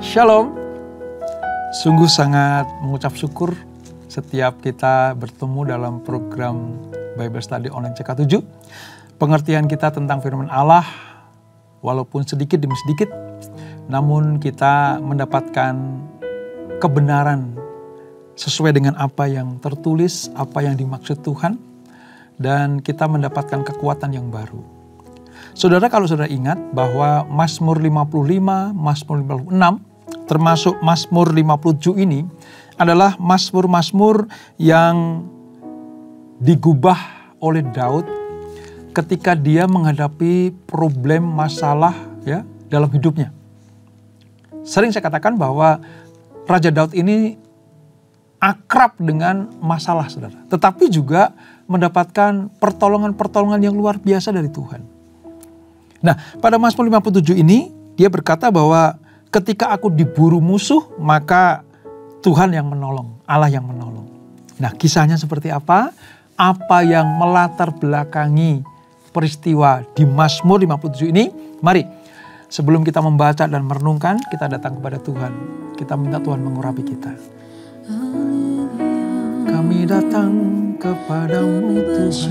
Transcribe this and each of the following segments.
Shalom. Sungguh sangat mengucap syukur setiap kita bertemu dalam program Bible Study Online CK7. Pengertian kita tentang firman Allah, walaupun sedikit demi sedikit, namun kita mendapatkan kebenaran sesuai dengan apa yang tertulis, apa yang dimaksud Tuhan, dan kita mendapatkan kekuatan yang baru. Saudara, kalau saudara ingat bahwa Mazmur 55, Mazmur 56, termasuk Mazmur 57 ini adalah Mazmur-Mazmur yang digubah oleh Daud ketika dia menghadapi problem masalah dalam hidupnya. Sering saya katakan bahwa Raja Daud ini akrab dengan masalah, saudara. Tetapi juga mendapatkan pertolongan-pertolongan yang luar biasa dari Tuhan. Nah, pada Mazmur 57 ini dia berkata bahwa ketika aku diburu musuh, maka Tuhan yang menolong, Allah yang menolong. Nah, kisahnya seperti apa? Apa yang melatar belakangi peristiwa di Mazmur 57 ini? Mari, sebelum kita membaca dan merenungkan, kita datang kepada Tuhan. Kita minta Tuhan mengurapi kita. Kami datang kepadamu Tuhan,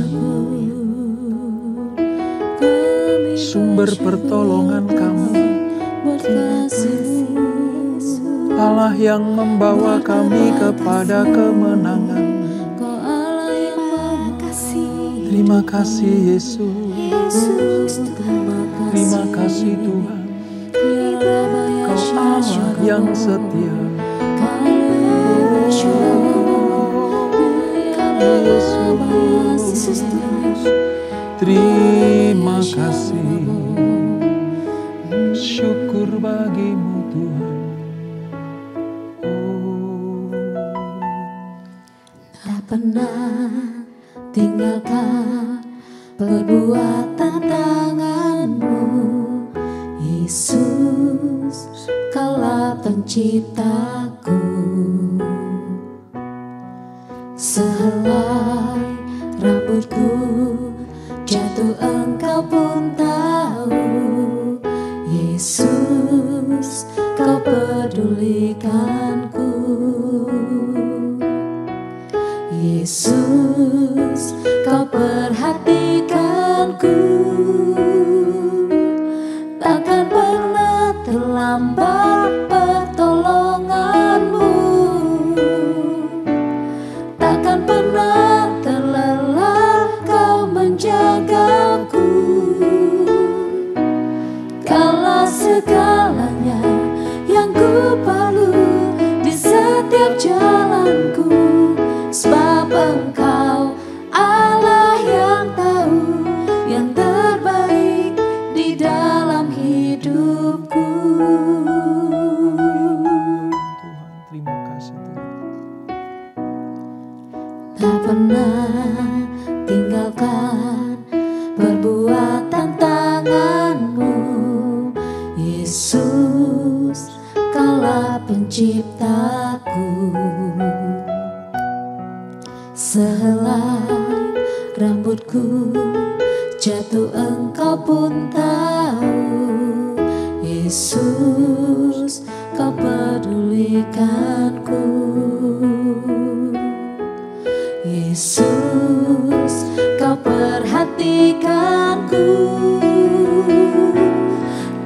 sumber pertolongan kami, Allah yang membawa kami kepada kemenangan. Terima kasih Yesus, terima kasih Tuhan, Kau Allah yang setia. Yesus, terima kasih, syukur bagimu Tuhan. Tak pernah tinggalkan perbuatan tanganmu, Yesus, Kaulah penciptaku. Sehelai rambutku jatuh, Engkau pun tahu, Yesus, Kau pedulikanku. Yesus, Kau perhatikanku. Takkan pernah terlambat pertolonganmu, takkan pernah terlelah Kau menjagaku. Kaulah segalanya yang ku perlu di setiap jalanku, sebab Engkau Allah yang tahu yang terbaik di dalam hidupku. Tuhan, terima kasih Tuhan. Tak pernah tinggalkan perbuatan tanganmu, Yesus, Kaulah penciptaku. Sehelai rambutku jatuh, Engkau pun tahu, Yesus, Kau pedulikanku. Yesus, Kau perhatikanku.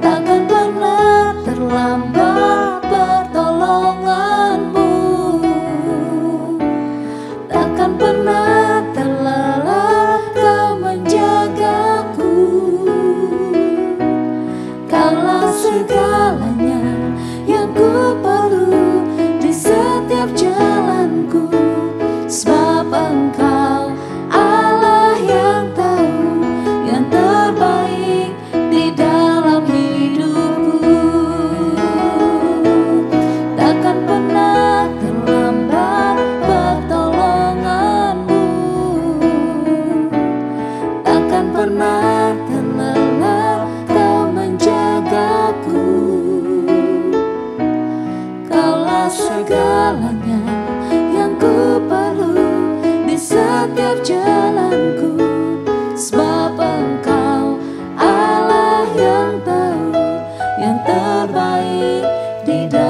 Takkan pernah terlambat pertolonganmu, takkan pernah terlelah Kau menjagaku. Kaulah segalanya yang ku perlu di setiap jalanku, sebab Engkau Allah yang tahu yang terbaik di dalam hidupku. Takkan pernah terlambat pertolonganmu, takkan pernah terlelah Kau menjagaku. Kaulah segalanya yang ku perlu di setiap jalanku, sebab Engkau Allah yang tahu yang terbaik di dalam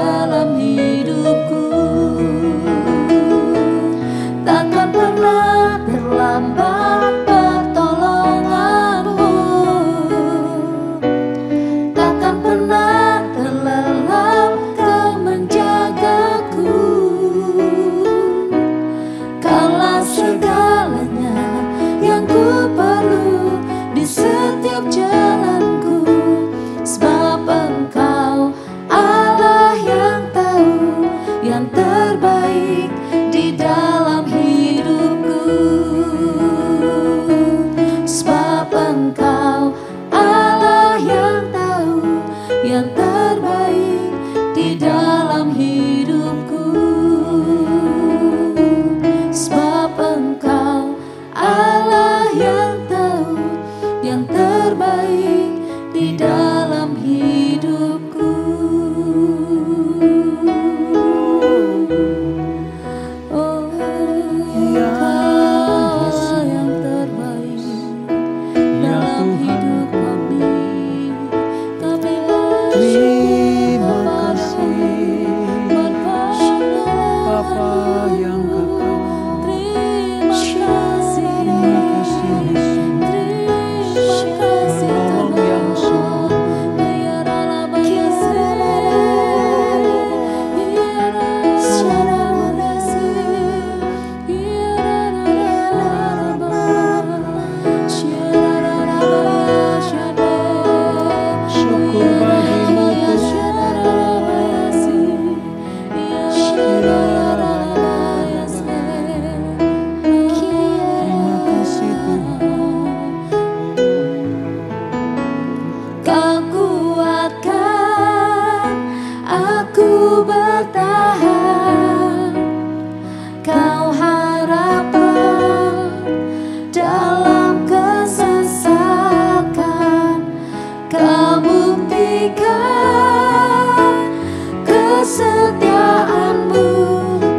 kesetiaan-Mu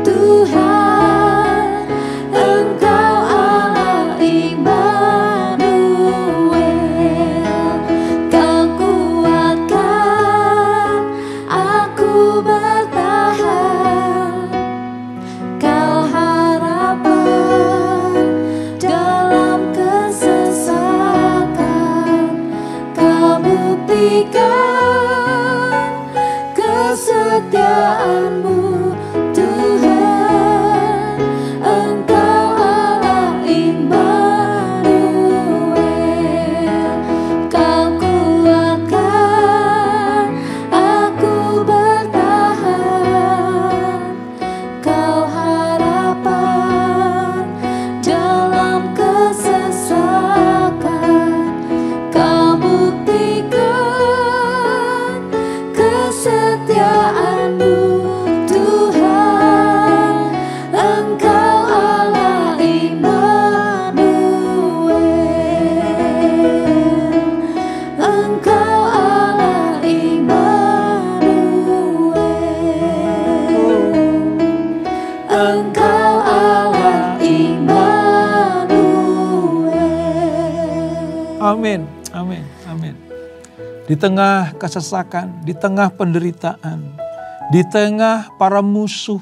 Tuhan, Engkau Allah Immanuel. Kau kuatkan aku bertahan, Kau harapan dalam kesesakan. Kau buktikan kesetiaan-Mu Tuhan, Engkau Allah Immanuel. Kau kuatkan aku bertahan, Kau harapan dalam kesesakan. Kau buktikan kesetiaan-Mu Tuhan, Engkau Allah Immanuel. Engkau Allah Immanuel. Engkau Allah Immanuel. Amin, amin, amin. Di tengah kesesakan, di tengah penderitaan, di tengah para musuh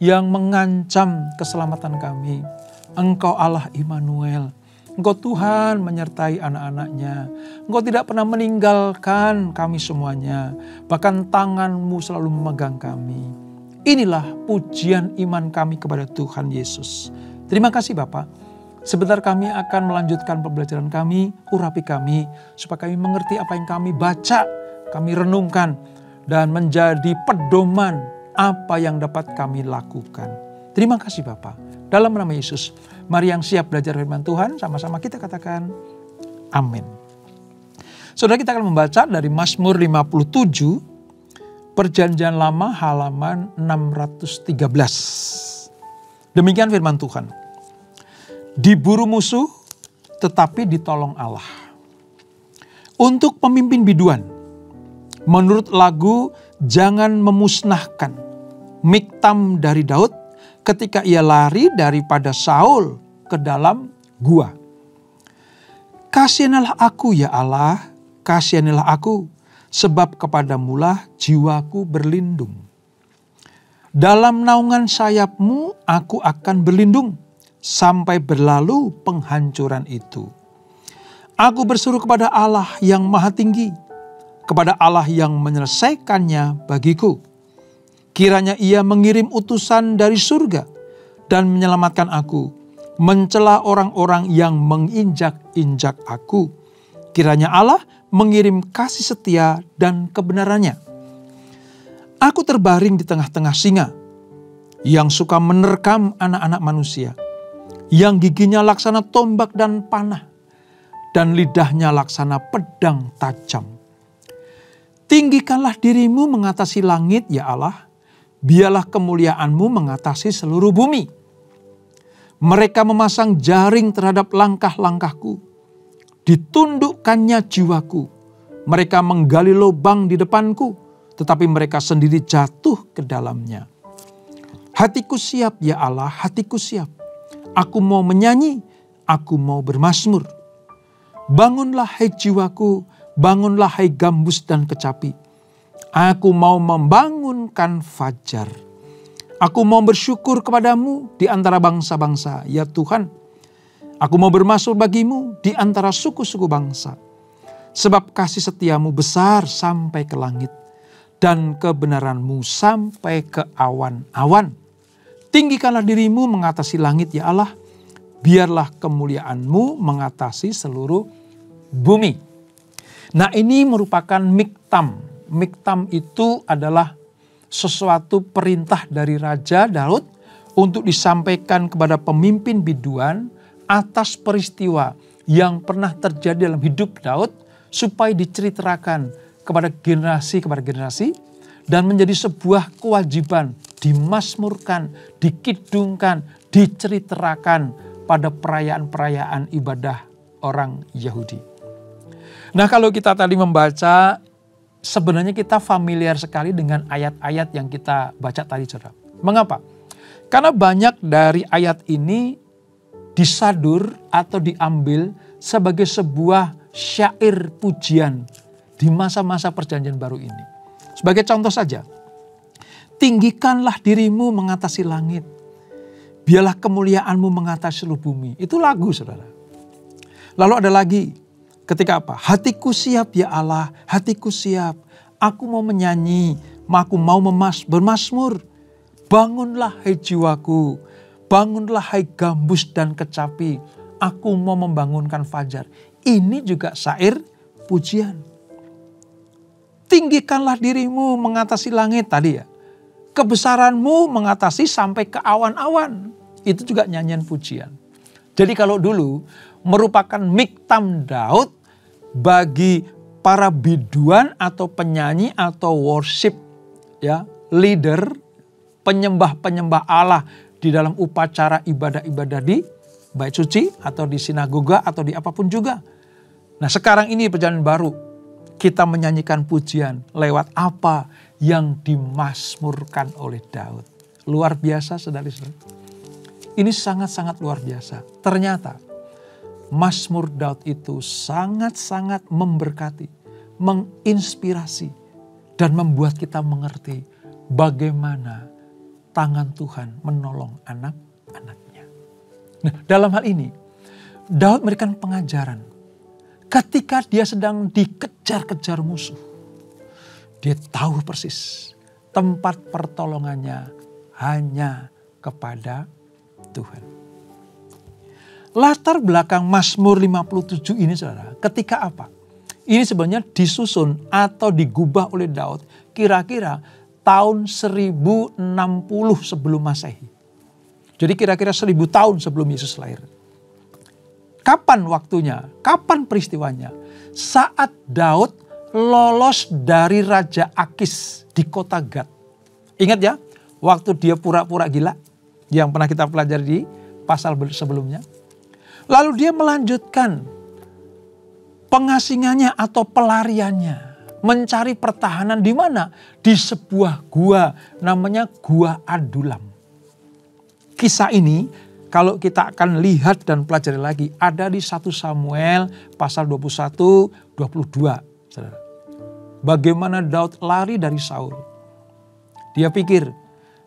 yang mengancam keselamatan kami, Engkau Allah Immanuel. Engkau Tuhan menyertai anak-anak-Nya. Engkau tidak pernah meninggalkan kami semuanya. Bahkan tangan-Mu selalu memegang kami. Inilah pujian iman kami kepada Tuhan Yesus. Terima kasih Bapak. Sebentar kami akan melanjutkan pembelajaran kami, urapi kami, supaya kami mengerti apa yang kami baca, kami renungkan, dan menjadi pedoman apa yang dapat kami lakukan. Terima kasih Bapak. Dalam nama Yesus, mari yang siap belajar firman Tuhan, sama-sama kita katakan amin. Saudara, kita akan membaca dari Mazmur 57, Perjanjian Lama halaman 613. Demikian firman Tuhan. Diburu musuh tetapi ditolong Allah. Untuk pemimpin biduan, menurut lagu Jangan Memusnahkan, Miktam dari Daud ketika ia lari daripada Saul ke dalam gua. Kasihanilah aku ya Allah, kasihanilah aku, sebab kepadamulah jiwaku berlindung. Dalam naungan sayap-Mu aku akan berlindung, sampai berlalu penghancuran itu. Aku berseru kepada Allah yang maha tinggi, kepada Allah yang menyelesaikannya bagiku. Kiranya Ia mengirim utusan dari surga dan menyelamatkan aku, mencela orang-orang yang menginjak-injak aku. Kiranya Allah mengirim kasih setia dan kebenarannya. Aku terbaring di tengah-tengah singa yang suka menerkam anak-anak manusia, yang giginya laksana tombak dan panah, dan lidahnya laksana pedang tajam. Tinggikanlah dirimu mengatasi langit ya Allah, biarlah kemuliaan-Mu mengatasi seluruh bumi. Mereka memasang jaring terhadap langkah-langkahku, ditundukkannya jiwaku. Mereka menggali lubang di depanku, tetapi mereka sendiri jatuh ke dalamnya. Hatiku siap ya Allah, hatiku siap. Aku mau menyanyi, aku mau bermazmur. Bangunlah hai jiwaku, bangunlah hai gambus dan kecapi. Aku mau membangunkan fajar. Aku mau bersyukur kepadamu di antara bangsa-bangsa, ya Tuhan. Aku mau bermazmur bagimu di antara suku-suku bangsa. Sebab kasih setiamu besar sampai ke langit, dan kebenaranmu sampai ke awan-awan. Tinggikanlah dirimu mengatasi langit ya Allah, biarlah kemuliaan-Mu mengatasi seluruh bumi. Nah, ini merupakan miktam. Miktam itu adalah sesuatu perintah dari Raja Daud untuk disampaikan kepada pemimpin biduan atas peristiwa yang pernah terjadi dalam hidup Daud, supaya diceritakan kepada generasi dan menjadi sebuah kewajiban, dimazmurkan, dikidungkan, diceritakan pada perayaan-perayaan ibadah orang Yahudi. Nah, kalau kita tadi membaca sebenarnya kita familiar sekali dengan ayat-ayat yang kita baca tadi, saudara. Mengapa? Karena banyak dari ayat ini disadur atau diambil sebagai sebuah syair pujian di masa-masa perjanjian baru ini. Sebagai contoh saja, tinggikanlah dirimu mengatasi langit, biarlah kemuliaanmu mengatasi seluruh bumi. Itu lagu, saudara. Lalu ada lagi, ketika apa? Hatiku siap ya Allah, hatiku siap. Aku mau menyanyi, aku mau bermazmur. Bangunlah hai jiwaku, bangunlah hai gambus dan kecapi. Aku mau membangunkan fajar. Ini juga syair pujian. Tinggikanlah dirimu mengatasi langit tadi ya. Kebesaranmu mengatasi sampai ke awan-awan. Itu juga nyanyian pujian. Jadi kalau dulu merupakan miktam Daud bagi para biduan atau penyanyi atau worship ya, leader, penyembah-penyembah Allah di dalam upacara ibadah-ibadah di bait suci atau di sinagoga atau di apapun juga. Nah, sekarang ini perjalanan baru kita menyanyikan pujian lewat apa yang dimazmurkan oleh Daud. Luar biasa, saudara-saudara. Ini sangat-sangat luar biasa. Ternyata Mazmur Daud itu sangat-sangat memberkati, menginspirasi, dan membuat kita mengerti bagaimana tangan Tuhan menolong anak-anaknya. Nah, dalam hal ini, Daud memberikan pengajaran. Ketika dia sedang dikejar-kejar musuh, dia tahu persis tempat pertolongannya hanya kepada Tuhan. Latar belakang Mazmur 57 ini, saudara, ketika apa? Ini sebenarnya disusun atau digubah oleh Daud kira-kira tahun 1060 sebelum Masehi. Jadi kira-kira 1000 tahun sebelum Yesus lahir. Kapan waktunya? Kapan peristiwanya? Saat Daud lolos dari Raja Akis di kota Gat. Ingat ya, waktu dia pura-pura gila yang pernah kita pelajari di pasal sebelumnya. Lalu dia melanjutkan pengasingannya atau pelariannya. Mencari pertahanan di mana? Di sebuah gua namanya Gua Adulam. Kisah ini kalau kita akan lihat dan pelajari lagi ada di 1 Samuel pasal 21, 22. Saudara. Bagaimana Daud lari dari Saul. Dia pikir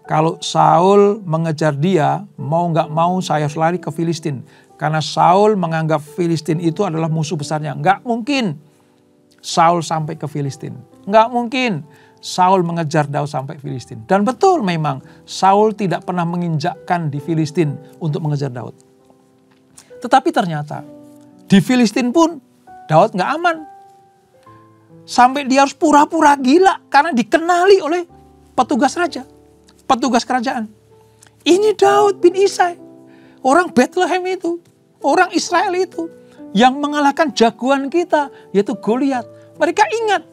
kalau Saul mengejar dia, mau gak mau saya harus lari ke Filistin. Karena Saul menganggap Filistin itu adalah musuh besarnya. Gak mungkin Saul sampai ke Filistin. Gak mungkin Saul mengejar Daud sampai Filistin. Dan betul memang Saul tidak pernah menginjakkan di Filistin untuk mengejar Daud. Tetapi ternyata di Filistin pun Daud gak aman. Sampai dia harus pura-pura gila karena dikenali oleh petugas raja. Petugas kerajaan. Ini Daud bin Isai. Orang Bethlehem itu. Orang Israel itu. Yang mengalahkan jagoan kita. Yaitu Goliat. Mereka ingat.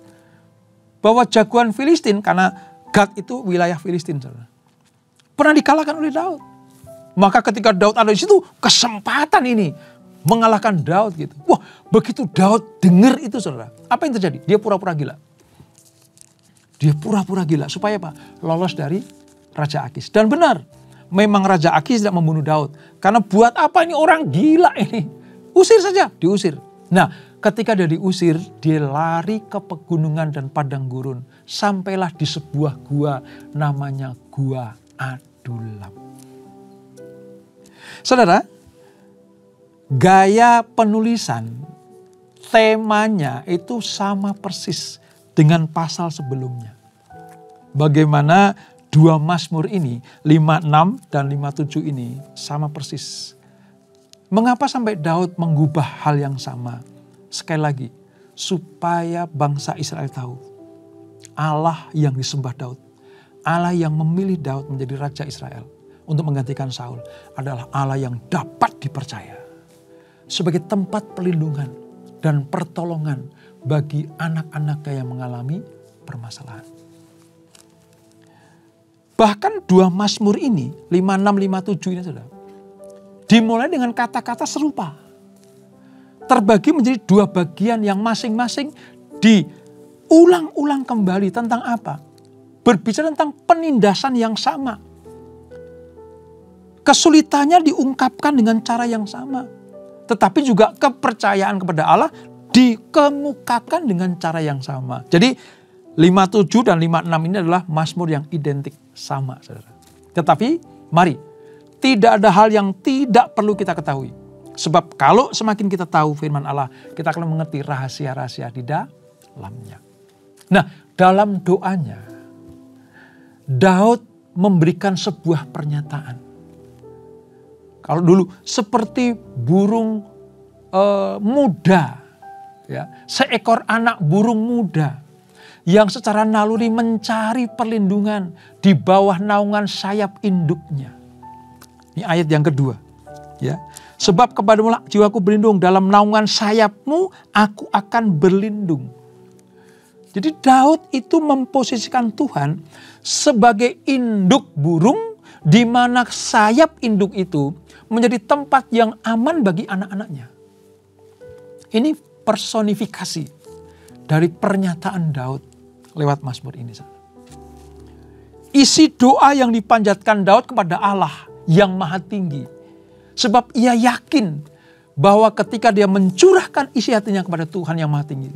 Bahwa jagoan Filistin. Karena Gad itu wilayah Filistin. Saudara. Pernah dikalahkan oleh Daud. Maka ketika Daud ada di situ. Kesempatan ini. Mengalahkan Daud gitu. Wah, begitu Daud dengar itu, saudara. Apa yang terjadi? Dia pura-pura gila. Dia pura-pura gila. Supaya apa? Lolos dari Raja Akis. Dan benar, memang Raja Akis tidak membunuh Daud. Karena buat apa ini orang gila ini? Usir saja, diusir. Nah, ketika dia diusir, dia lari ke pegunungan dan padang gurun. Sampailah di sebuah gua namanya Gua Adulam. Saudara, gaya penulisan, temanya itu sama persis dengan pasal sebelumnya. Bagaimana dua Mazmur ini, 56 dan 57 ini sama persis. Mengapa sampai Daud mengubah hal yang sama? Sekali lagi, supaya bangsa Israel tahu. Allah yang disembah Daud, Allah yang memilih Daud menjadi Raja Israel untuk menggantikan Saul adalah Allah yang dapat dipercaya. Sebagai tempat perlindungan dan pertolongan bagi anak-anaknya yang mengalami permasalahan. Bahkan dua Mazmur ini, 56, 57 ini saudara, dimulai dengan kata-kata serupa. Terbagi menjadi dua bagian yang masing-masing Ulang-ulang kembali tentang apa? Berbicara tentang penindasan yang sama. Kesulitannya diungkapkan dengan cara yang sama. Tetapi juga kepercayaan kepada Allah dikemukakan dengan cara yang sama. Jadi 57 dan 56 ini adalah mazmur yang identik sama, saudara. Tetapi mari, tidak ada hal yang tidak perlu kita ketahui. Sebab kalau semakin kita tahu firman Allah, kita akan mengerti rahasia-rahasia di dalamnya. Nah, dalam doanya, Daud memberikan sebuah pernyataan. Kalau dulu seperti burung muda, ya, seekor anak burung muda yang secara naluri mencari perlindungan di bawah naungan sayap induknya. Ini ayat yang kedua, ya. Sebab kepadamu jiwaku berlindung, dalam naungan sayapmu aku akan berlindung. Jadi Daud itu memposisikan Tuhan sebagai induk burung, di mana sayap induk itu menjadi tempat yang aman bagi anak-anaknya. Ini personifikasi dari pernyataan Daud lewat mazmur ini. Isi doa yang dipanjatkan Daud kepada Allah yang maha tinggi. Sebab ia yakin bahwa ketika dia mencurahkan isi hatinya kepada Tuhan yang maha tinggi,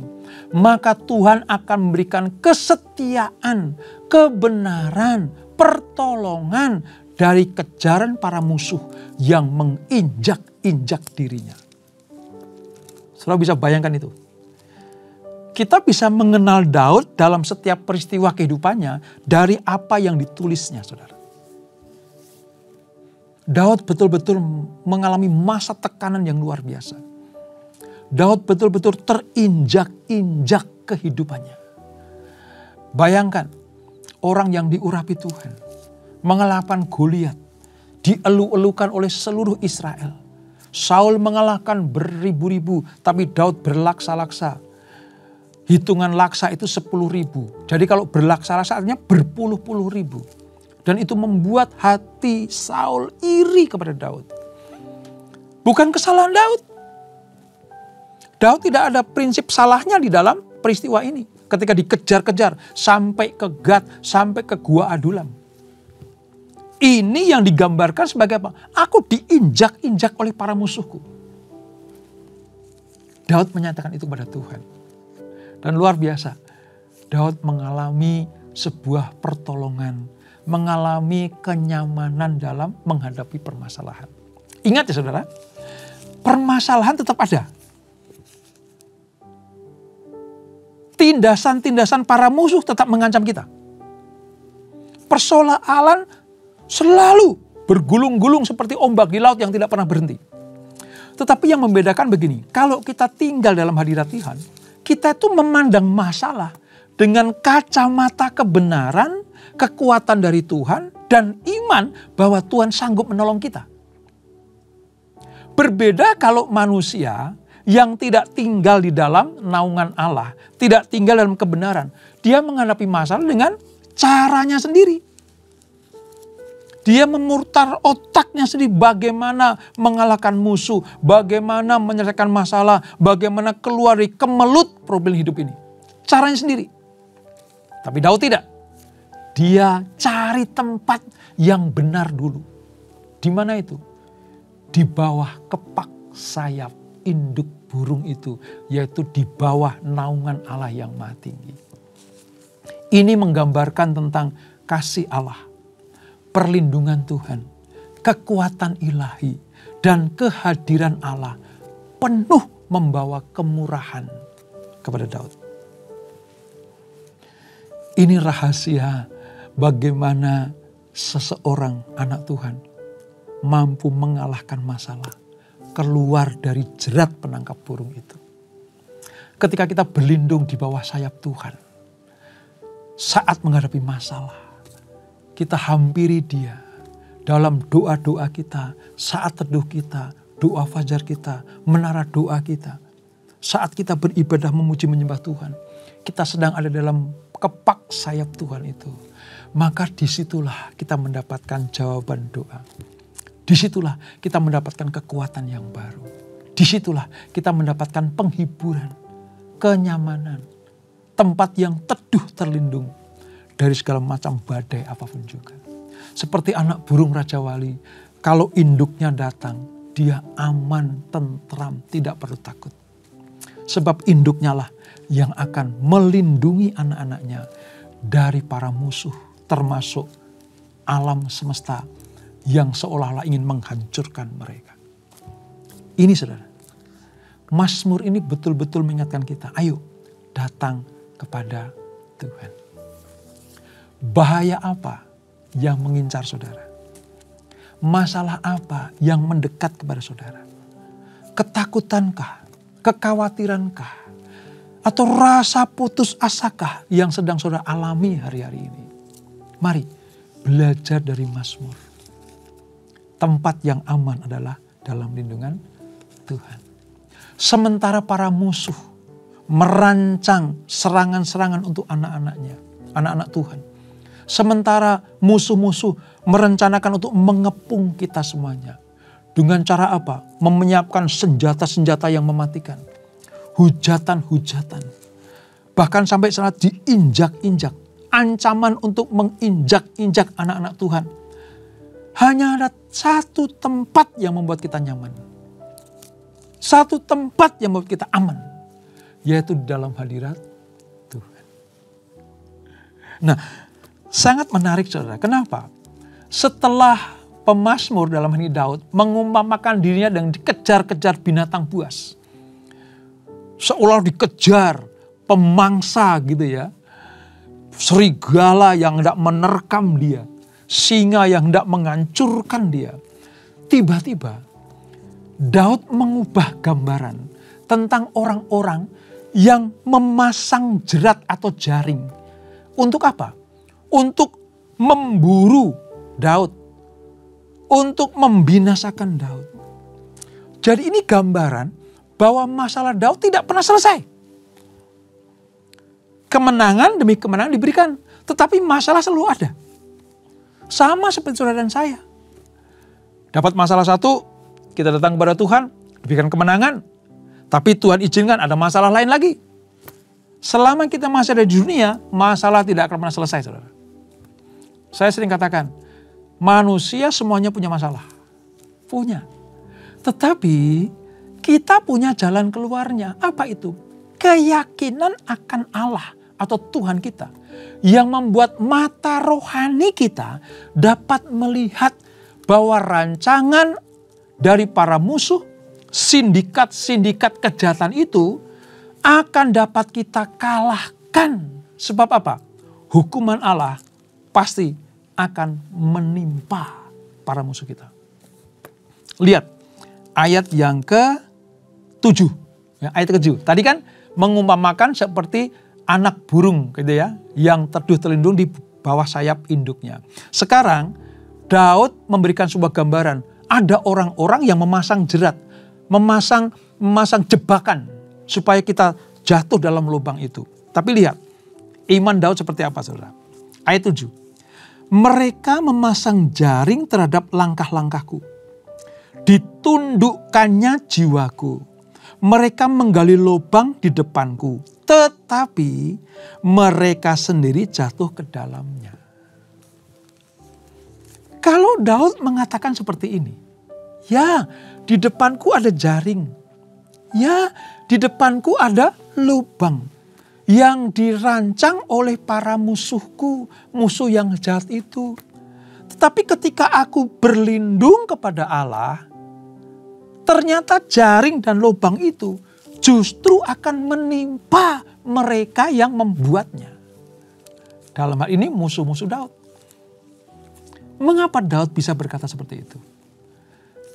maka Tuhan akan memberikan kesetiaan, kebenaran, pertolongan dari kejaran para musuh yang menginjak-injak dirinya. Saudara bisa bayangkan itu. Kita bisa mengenal Daud dalam setiap peristiwa kehidupannya dari apa yang ditulisnya, saudara. Daud betul-betul mengalami masa tekanan yang luar biasa. Daud betul-betul terinjak-injak kehidupannya. Bayangkan orang yang diurapi Tuhan, mengalahkan Goliat, dielu-elukan oleh seluruh Israel. Saul mengalahkan beribu-ribu, tapi Daud berlaksa-laksa. Hitungan laksa itu 10.000. Jadi kalau berlaksa-laksa artinya berpuluh-puluh ribu. Dan itu membuat hati Saul iri kepada Daud. Bukan kesalahan Daud. Daud tidak ada prinsip salahnya di dalam peristiwa ini. Ketika dikejar-kejar sampai ke Gat, sampai ke Gua Adulam. Ini yang digambarkan sebagai apa? Aku diinjak-injak oleh para musuhku. Daud menyatakan itu kepada Tuhan. Dan luar biasa, Daud mengalami sebuah pertolongan, mengalami kenyamanan dalam menghadapi permasalahan. Ingat ya saudara, permasalahan tetap ada. Tindasan-tindasan para musuh tetap mengancam kita. Persoalan selalu bergulung-gulung seperti ombak di laut yang tidak pernah berhenti. Tetapi yang membedakan begini, kalau kita tinggal dalam hadirat Tuhan, kita itu memandang masalah dengan kacamata kebenaran, kekuatan dari Tuhan, dan iman bahwa Tuhan sanggup menolong kita. Berbeda kalau manusia yang tidak tinggal di dalam naungan Allah, tidak tinggal dalam kebenaran. Dia menghadapi masalah dengan caranya sendiri. Dia memutar otaknya sendiri bagaimana mengalahkan musuh, bagaimana menyelesaikan masalah, bagaimana keluar dari kemelut problem hidup ini. Caranya sendiri. Tapi Daud tidak. Dia cari tempat yang benar dulu. Di mana itu? Di bawah kepak sayap induk burung itu, yaitu di bawah naungan Allah yang maha tinggi. Ini menggambarkan tentang kasih Allah, perlindungan Tuhan, kekuatan ilahi, dan kehadiran Allah penuh membawa kemurahan kepada Daud. Ini rahasia bagaimana seseorang anak Tuhan mampu mengalahkan masalah, keluar dari jerat penangkap burung itu. Ketika kita berlindung di bawah sayap Tuhan, saat menghadapi masalah, kita hampiri Dia dalam doa-doa kita, saat teduh kita, doa fajar kita, menara doa kita. Saat kita beribadah memuji menyembah Tuhan, kita sedang ada dalam kepak sayap Tuhan itu. Maka disitulah kita mendapatkan jawaban doa. Disitulah kita mendapatkan kekuatan yang baru. Disitulah kita mendapatkan penghiburan, kenyamanan, tempat yang teduh terlindung dari segala macam badai apapun juga. Seperti anak burung Raja Wali, kalau induknya datang, dia aman, tentram, tidak perlu takut. Sebab induknya lah yang akan melindungi anak-anaknya dari para musuh, termasuk alam semesta yang seolah-olah ingin menghancurkan mereka. Ini saudara, Mazmur ini betul-betul mengingatkan kita, ayo datang kepada Tuhan. Bahaya apa yang mengincar saudara? Masalah apa yang mendekat kepada saudara? Ketakutankah? Kekhawatirankah? Atau rasa putus asakah yang sedang saudara alami hari-hari ini? Mari belajar dari Mazmur. Tempat yang aman adalah dalam lindungan Tuhan. Sementara para musuh merancang serangan-serangan untuk anak-anaknya, anak-anak Tuhan. Sementara musuh-musuh merencanakan untuk mengepung kita semuanya. Dengan cara apa? Menyiapkan senjata-senjata yang mematikan. Hujatan-hujatan. Bahkan sampai saat diinjak-injak. Ancaman untuk menginjak-injak anak-anak Tuhan. Hanya ada satu tempat yang membuat kita nyaman. Satu tempat yang membuat kita aman. Yaitu di dalam hadirat Tuhan. Nah, sangat menarik saudara. Kenapa? Setelah pemazmur dalam ini Daud mengumpamakan dirinya dan dikejar-kejar binatang buas. Seolah dikejar pemangsa gitu ya. Serigala yang hendak menerkam dia. Singa yang hendak menghancurkan dia. Tiba-tiba Daud mengubah gambaran tentang orang-orang yang memasang jerat atau jaring. Untuk apa? Untuk memburu Daud. Untuk membinasakan Daud. Jadi ini gambaran bahwa masalah Daud tidak pernah selesai. Kemenangan demi kemenangan diberikan. Tetapi masalah selalu ada. Sama seperti saudara dan saya. Dapat masalah satu, kita datang kepada Tuhan, diberikan kemenangan. Tapi Tuhan izinkan ada masalah lain lagi. Selama kita masih ada di dunia, masalah tidak akan pernah selesai saudara. Saya sering katakan, manusia semuanya punya masalah. Punya. Tetapi kita punya jalan keluarnya. Apa itu? Keyakinan akan Allah atau Tuhan kita. Yang membuat mata rohani kita dapat melihat bahwa rancangan dari para musuh, sindikat-sindikat kejahatan itu akan dapat kita kalahkan. Sebab apa? Hukuman Allah pasti akan menimpa para musuh kita. Lihat ayat yang ke-7. Ya, ayat ke-7. Tadi kan mengumpamakan seperti anak burung gitu ya, yang teduh terlindung di bawah sayap induknya. Sekarang Daud memberikan sebuah gambaran. Ada orang-orang yang memasang jerat, memasang jebakan supaya kita jatuh dalam lubang itu. Tapi lihat, iman Daud seperti apa saudara? Ayat 7. Mereka memasang jaring terhadap langkah-langkahku. Ditundukkannya jiwaku. Mereka menggali lubang di depanku. Tetapi mereka sendiri jatuh ke dalamnya. Kalau Daud mengatakan seperti ini. Ya, di depanku ada jaring. Ya, di depanku ada lubang. Yang dirancang oleh para musuhku. Musuh yang jahat itu. Tetapi ketika aku berlindung kepada Allah. Ternyata jaring dan lubang itu justru akan menimpa mereka yang membuatnya. Dalam hal ini musuh-musuh Daud. Mengapa Daud bisa berkata seperti itu?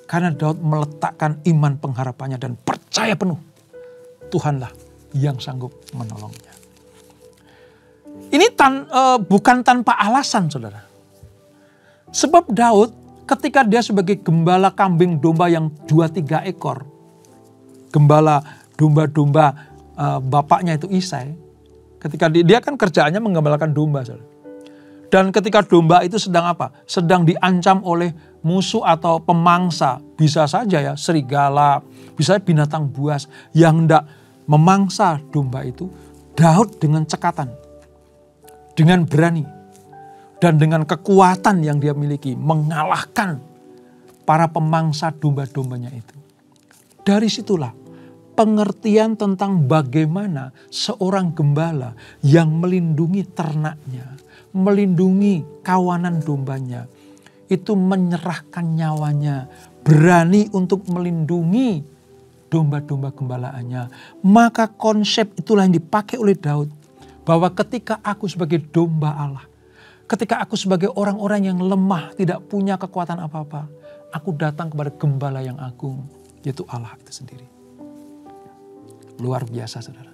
Karena Daud meletakkan iman pengharapannya dan percaya penuh. Tuhanlah yang sanggup menolongnya. Ini bukan tanpa alasan saudara. Sebab Daud ketika dia sebagai gembala kambing domba yang 2-3 ekor. Gembala domba-domba bapaknya itu Isai. Ketika dia kan kerjaannya menggembalakan domba. Dan ketika domba itu sedang apa? Sedang diancam oleh musuh atau pemangsa. Bisa saja ya serigala, bisa binatang buas yang hendak memangsa domba itu. Daud dengan cekatan, dengan berani, dan dengan kekuatan yang dia miliki mengalahkan para pemangsa domba-dombanya itu. Dari situlah pengertian tentang bagaimana seorang gembala yang melindungi ternaknya, melindungi kawanan dombanya, itu menyerahkan nyawanya, berani untuk melindungi domba-domba gembalaannya. Maka konsep itulah yang dipakai oleh Daud, bahwa ketika aku sebagai domba Allah, ketika aku sebagai orang-orang yang lemah, tidak punya kekuatan apa-apa, aku datang kepada gembala yang agung, yaitu Allah itu sendiri. Luar biasa, saudara.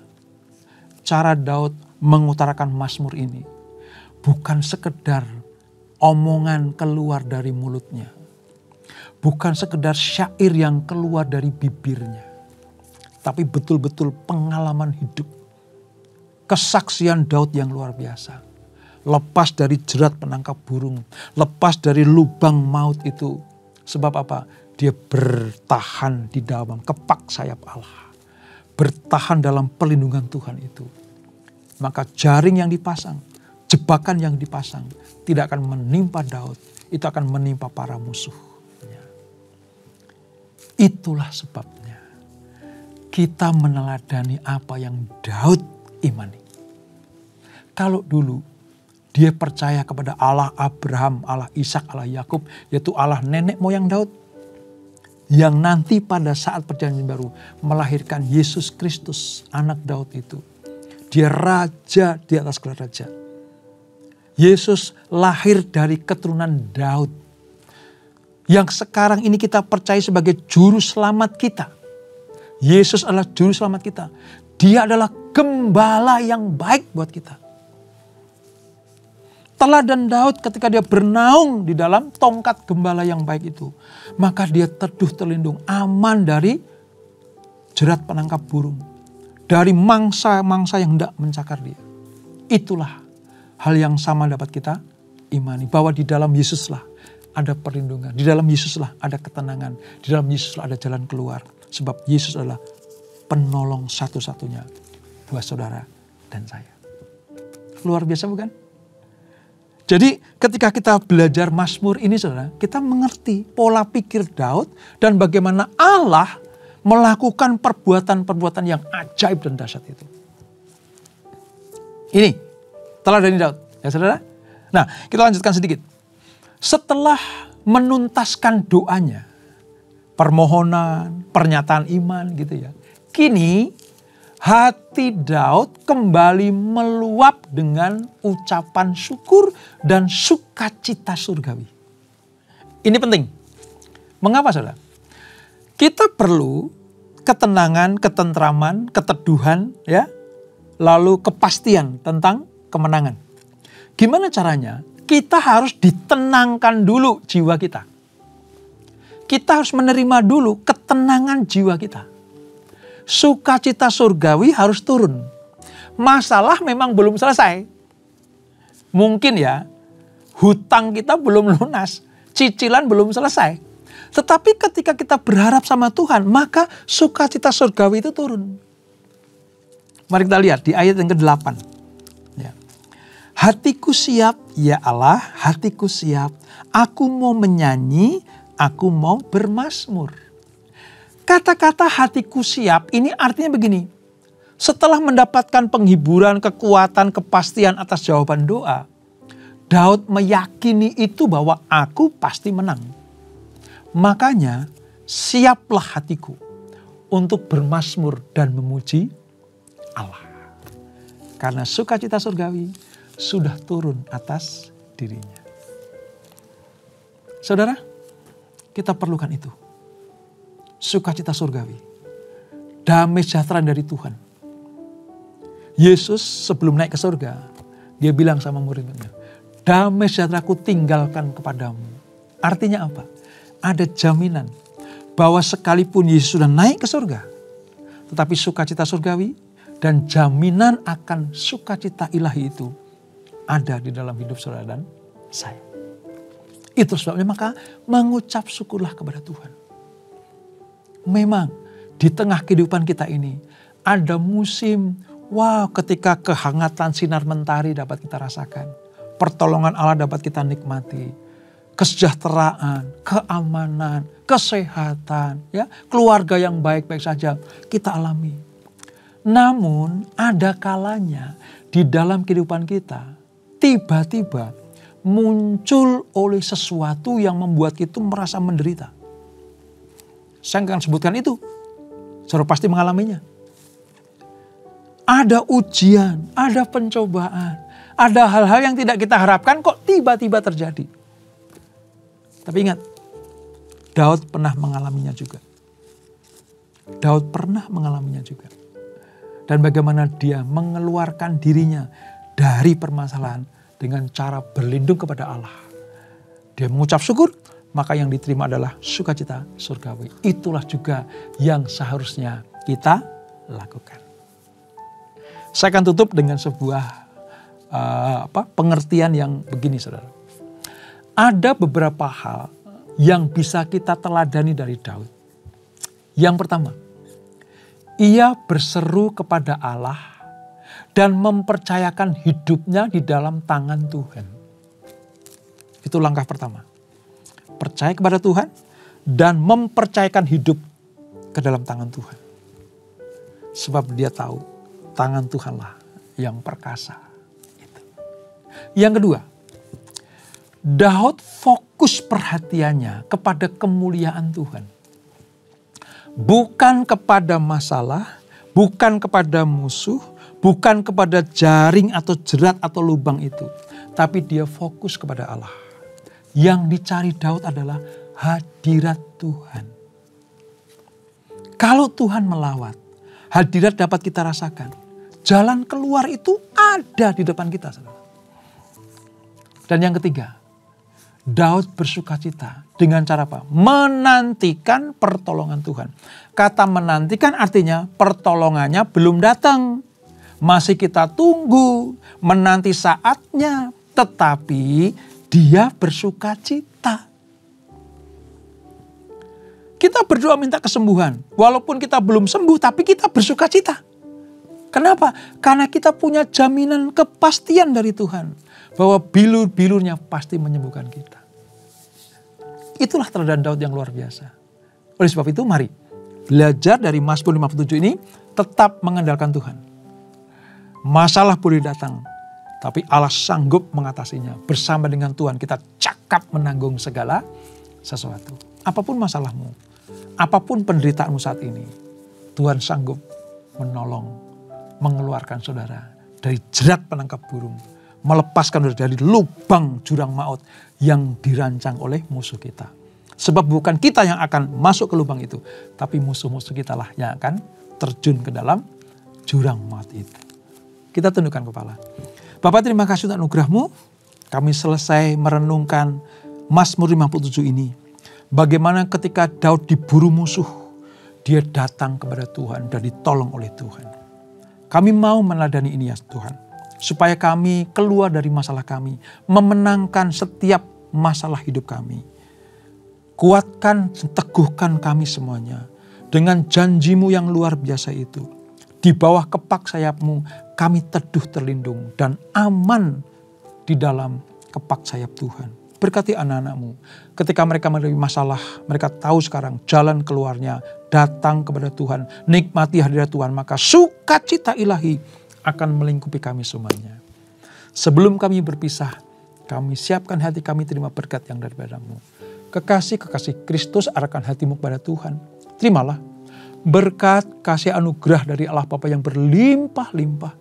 Cara Daud mengutarakan Mazmur ini bukan sekedar omongan keluar dari mulutnya, bukan sekedar syair yang keluar dari bibirnya, tapi betul-betul pengalaman hidup, kesaksian Daud yang luar biasa. Lepas dari jerat penangkap burung, lepas dari lubang maut itu. Sebab apa? Dia bertahan di dalam kepak sayap Allah, bertahan dalam perlindungan Tuhan itu. Maka jaring yang dipasang, jebakan yang dipasang tidak akan menimpa Daud, itu akan menimpa para musuhnya. Itulah sebabnya kita meneladani apa yang Daud imani. Kalau dulu dia percaya kepada Allah Abraham, Allah Ishak, Allah Yakub, yaitu Allah nenek moyang Daud, yang nanti pada saat perjanjian baru melahirkan Yesus Kristus, anak Daud itu. Dia raja di atas gelar raja. Yesus lahir dari keturunan Daud, yang sekarang ini kita percaya sebagai juru selamat kita. Yesus adalah juru selamat kita. Dia adalah gembala yang baik buat kita. Teladan Daud ketika dia bernaung di dalam tongkat gembala yang baik itu, maka dia teduh terlindung, aman dari jerat penangkap burung, dari mangsa-mangsa yang hendak mencakar dia. Itulah hal yang sama dapat kita imani, bahwa di dalam Yesuslah ada perlindungan, di dalam Yesuslah ada ketenangan, di dalam Yesuslah ada jalan keluar. Sebab Yesus adalah penolong satu-satunya buat saudara dan saya. Luar biasa bukan? Jadi ketika kita belajar Mazmur ini, saudara, kita mengerti pola pikir Daud dan bagaimana Allah melakukan perbuatan-perbuatan yang ajaib dan dahsyat itu. Ini teladan Daud, ya saudara. Nah, kita lanjutkan sedikit. Setelah menuntaskan doanya, permohonan, pernyataan iman gitu ya. Kini hati Daud kembali meluap dengan ucapan syukur dan sukacita surgawi. Ini penting. Mengapa, saudara? Kita perlu ketenangan, ketentraman, keteduhan, ya, lalu kepastian tentang kemenangan. Gimana caranya? Kita harus ditenangkan dulu jiwa kita. Kita harus menerima dulu ketenangan jiwa kita. Sukacita surgawi harus turun. Masalah memang belum selesai. Mungkin ya, hutang kita belum lunas, cicilan belum selesai. Tetapi ketika kita berharap sama Tuhan, maka sukacita surgawi itu turun. Mari kita lihat di ayat yang ke-8. Ya. Hatiku siap, ya Allah, hatiku siap. Aku mau menyanyi, aku mau bermazmur. Kata-kata hatiku siap ini artinya begini. Setelah mendapatkan penghiburan, kekuatan, kepastian atas jawaban doa, Daud meyakini itu bahwa aku pasti menang. Makanya siaplah hatiku untuk bermazmur dan memuji Allah. Karena sukacita surgawi sudah turun atas dirinya. Saudara, kita perlukan itu. Sukacita surgawi, damai sejahtera dari Tuhan. Yesus sebelum naik ke surga, dia bilang sama murid-muridnya, damai sejahtera ku tinggalkan kepadamu. Artinya apa? Ada jaminan bahwa sekalipun Yesus sudah naik ke surga, tetapi sukacita surgawi dan jaminan akan sukacita ilahi itu ada di dalam hidup saudara dan saya. Itu sebabnya maka mengucap syukurlah kepada Tuhan. Memang di tengah kehidupan kita ini ada musim Wow, ketika kehangatan sinar mentari dapat kita rasakan. Pertolongan Allah dapat kita nikmati. Kesejahteraan, keamanan, kesehatan, ya, keluarga yang baik-baik saja kita alami. Namun ada kalanya di dalam kehidupan kita tiba-tiba muncul oleh sesuatu yang membuat kita merasa menderita. Saya akan sebutkan itu. Saudara pasti mengalaminya. Ada ujian, ada pencobaan, ada hal-hal yang tidak kita harapkan kok tiba-tiba terjadi. Tapi ingat, Daud pernah mengalaminya juga. Daud pernah mengalaminya juga. Dan bagaimana dia mengeluarkan dirinya dari permasalahan dengan cara berlindung kepada Allah. Dia mengucap syukur, maka yang diterima adalah sukacita surgawi. Itulah juga yang seharusnya kita lakukan. Saya akan tutup dengan sebuah pengertian yang begini, saudara. Ada beberapa hal yang bisa kita teladani dari Daud. Yang pertama, ia berseru kepada Allah dan mempercayakan hidupnya di dalam tangan Tuhan. Itu langkah pertama. Percaya kepada Tuhan dan mempercayakan hidup ke dalam tangan Tuhan. Sebab dia tahu tangan Tuhanlah yang perkasa. Itu. Yang kedua, Daud fokus perhatiannya kepada kemuliaan Tuhan. Bukan kepada masalah, bukan kepada musuh, bukan kepada jaring atau jerat atau lubang itu. Tapi dia fokus kepada Allah. Yang dicari Daud adalah hadirat Tuhan. Kalau Tuhan melawat, hadirat dapat kita rasakan. Jalan keluar itu ada di depan kita. Dan yang ketiga, Daud bersukacita dengan cara apa? Menantikan pertolongan Tuhan. Kata menantikan artinya pertolongannya belum datang. Masih kita tunggu, menanti saatnya. Tetapi dia bersukacita. Kita berdoa minta kesembuhan. Walaupun kita belum sembuh, tapi kita bersukacita. Kenapa? Karena kita punya jaminan kepastian dari Tuhan. Bahwa bilur-bilurnya pasti menyembuhkan kita. Itulah teladan Daud yang luar biasa. Oleh sebab itu mari belajar dari Mazmur 57 ini tetap mengandalkan Tuhan. Masalah boleh datang, tapi Allah sanggup mengatasinya. Bersama dengan Tuhan kita cakap menanggung segala sesuatu. Apapun masalahmu, apapun penderitaanmu saat ini, Tuhan sanggup menolong, mengeluarkan saudara dari jerat penangkap burung, melepaskan saudara dari lubang jurang maut yang dirancang oleh musuh kita. Sebab bukan kita yang akan masuk ke lubang itu, tapi musuh-musuh kita lah yang akan terjun ke dalam jurang maut itu. Kita tundukkan kepala. Bapak, terima kasih untuk anugerah-Mu. Kami selesai merenungkan Mazmur 57 ini. Bagaimana ketika Daud diburu musuh, dia datang kepada Tuhan dan ditolong oleh Tuhan. Kami mau meneladani ini ya Tuhan. Supaya kami keluar dari masalah kami. Memenangkan setiap masalah hidup kami. Kuatkan, teguhkan kami semuanya. Dengan janji-Mu yang luar biasa itu. Di bawah kepak sayap-Mu kami teduh terlindung. Dan aman di dalam kepak sayap Tuhan. Berkati anak-anak-Mu. Ketika mereka mengalami masalah, mereka tahu sekarang jalan keluarnya. Datang kepada Tuhan. Nikmati hadirat Tuhan. Maka sukacita ilahi akan melingkupi kami semuanya. Sebelum kami berpisah, kami siapkan hati kami terima berkat yang daripada-Mu. Kekasih-kekasih Kristus arahkan hatimu kepada Tuhan. Terimalah berkat kasih anugerah dari Allah Bapa yang berlimpah-limpah.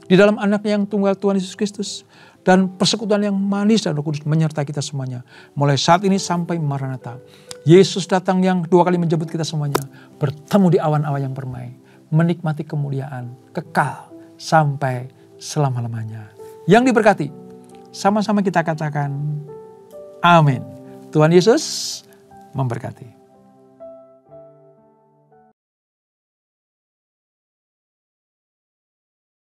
Di dalam anaknya yang tunggal Tuhan Yesus Kristus. Dan persekutuan yang manis dan Roh Kudus menyertai kita semuanya. Mulai saat ini sampai Maranatha. Yesus datang yang 2 kali menjemput kita semuanya. Bertemu di awan-awan yang permai. Menikmati kemuliaan kekal sampai selama-lamanya. Yang diberkati. Sama-sama kita katakan amin. Tuhan Yesus memberkati.